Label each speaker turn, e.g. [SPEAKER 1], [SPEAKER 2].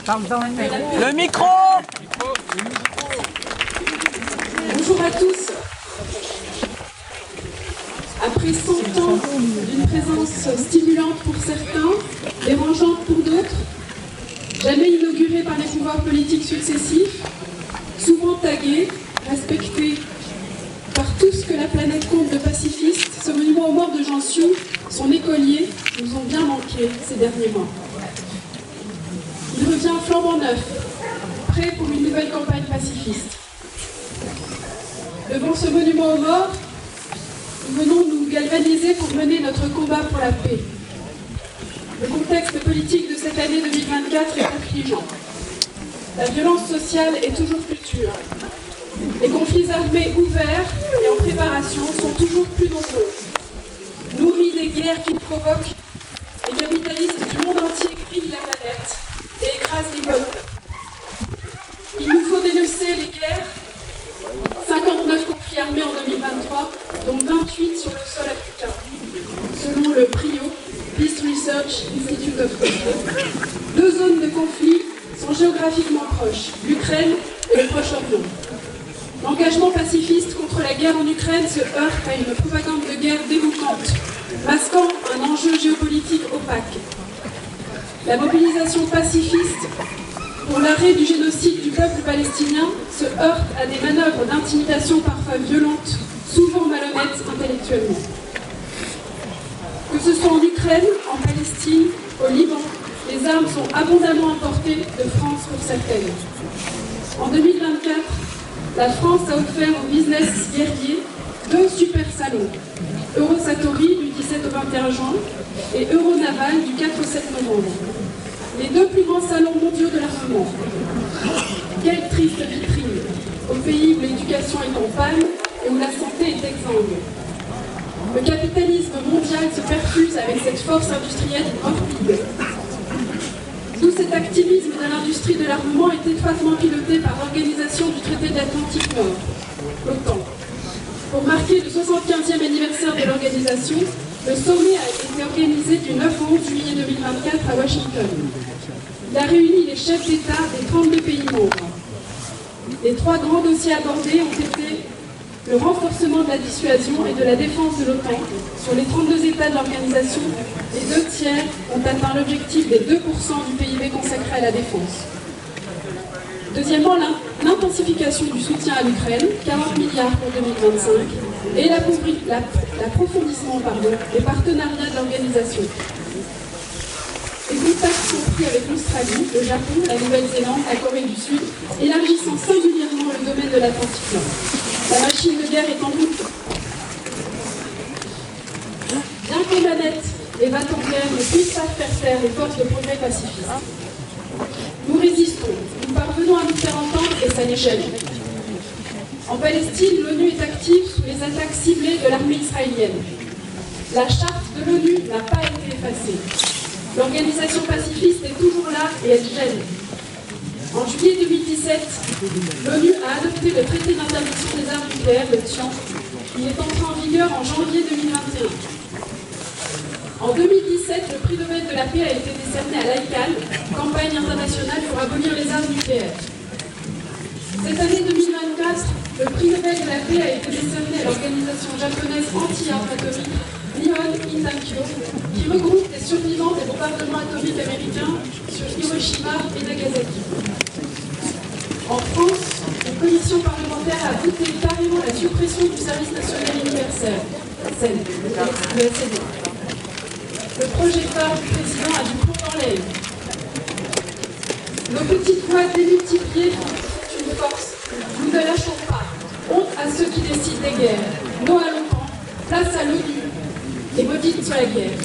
[SPEAKER 1] Le micro.
[SPEAKER 2] Bonjour à tous. Après 100 ans d'une présence stimulante pour certains, dérangeante pour d'autres, jamais inaugurée par les pouvoirs politiques successifs, souvent taguée, respectée par tout ce que la planète compte de pacifistes, ce monument aux morts de Jean Sioux, son écolier, nous ont bien manqué ces derniers mois. Il revient flambant neuf, prêt pour une nouvelle campagne pacifiste. Devant ce monument aux morts, nous venons nous galvaniser pour mener notre combat pour la paix. Le contexte politique de cette année 2024 est affligeant. La violence sociale est toujours plus dure. Les conflits armés ouverts et en préparation sont toujours plus nombreux. Nourris des guerres qu'ils provoquent, les capitalistes du monde entier grillent la planète et écrasent les peuples. Il nous faut dénoncer les guerres. 59 conflits armés en 2023, dont 28 sur le sol africain. Selon le PRIO, Peace Research Institute of Africa, 2 zones de conflit sont géographiquement proches, l'Ukraine et le Proche-Orient. L'engagement pacifiste contre la guerre en Ukraine se heurte à une propagande de guerre dégoûtante, masquant un enjeu géopolitique opaque. La mobilisation pacifiste pour l'arrêt du génocide du peuple palestinien se heurte à des manœuvres d'intimidation parfois violentes, souvent malhonnêtes intellectuellement. Que ce soit en Ukraine, en Palestine, au Liban, les armes sont abondamment importées de France pour certaines. En 2024, la France a offert au business guerrier 2 super salons, Eurosatori du 17 au 21 juin et Euronaval du 4 au 7 novembre. Les 2 plus grands salons mondiaux de l'armement. Quelle triste vitrine au pays où l'éducation est en panne et où la santé est exsangue. Le capitalisme mondial se perfuse avec cette force industrielle morbide. Tout cet activisme de l'industrie de l'armement est étroitement piloté par l'organisation du traité de l'Atlantique Nord, l'OTAN. Pour marquer le 75e anniversaire de l'organisation, le sommet a été organisé du 9 au 11 juillet 2024 à Washington. Il a réuni les chefs d'État des 32 pays membres. Les 3 grands dossiers abordés ont été le renforcement de la dissuasion et de la défense de l'OTAN. Sur les 32 États de l'organisation, les 2 tiers ont atteint l'objectif des 2% du PIB consacré à la défense. Deuxièmement, l'intensification du soutien à l'Ukraine, 40 milliards pour 2025, et l'approfondissement des partenariats de l'organisation. Les contacts sont pris avec l'Australie, le Japon, la Nouvelle-Zélande, la Corée du Sud, élargissant singulièrement le domaine de l'Atlantique Nord. La machine de guerre est en route. Bien que les manettes et bateaux de guerre ne puissent pas faire taire les forces de progrès pacifistes, nous résistons, nous parvenons à nous faire entendre et ça les gêne. En Palestine, l'ONU est active sous les attaques ciblées de l'armée israélienne. La charte de l'ONU n'a pas été effacée. L'organisation pacifiste est toujours là et elle gêne. En juillet 2017, l'ONU a adopté le traité d'interdiction des armes nucléaires, le TIAN. Il est entré en vigueur en janvier 2021. En 2017, le prix Nobel de la paix a été décerné à l'ICAN, campagne internationale pour abolir les armes nucléaires. Cette année 2024, le prix Nobel de la paix a été décerné à l'organisation japonaise anti-armes atomiques Nihon Intankyo, qui regroupe les survivants des bombardements atomiques américains sur Hiroshima et Nagasaki. En France, une commission parlementaire a voté carrément la suppression du service national universel, le SNU. Le projet phare du président a du plomb dans l'aile. Nos petites voix démultipliées font une force. Nous ne lâchons pas. Honte à ceux qui décident des guerres. Non à l'OTAN. Place à l'ONU. Et maudite soit la guerre.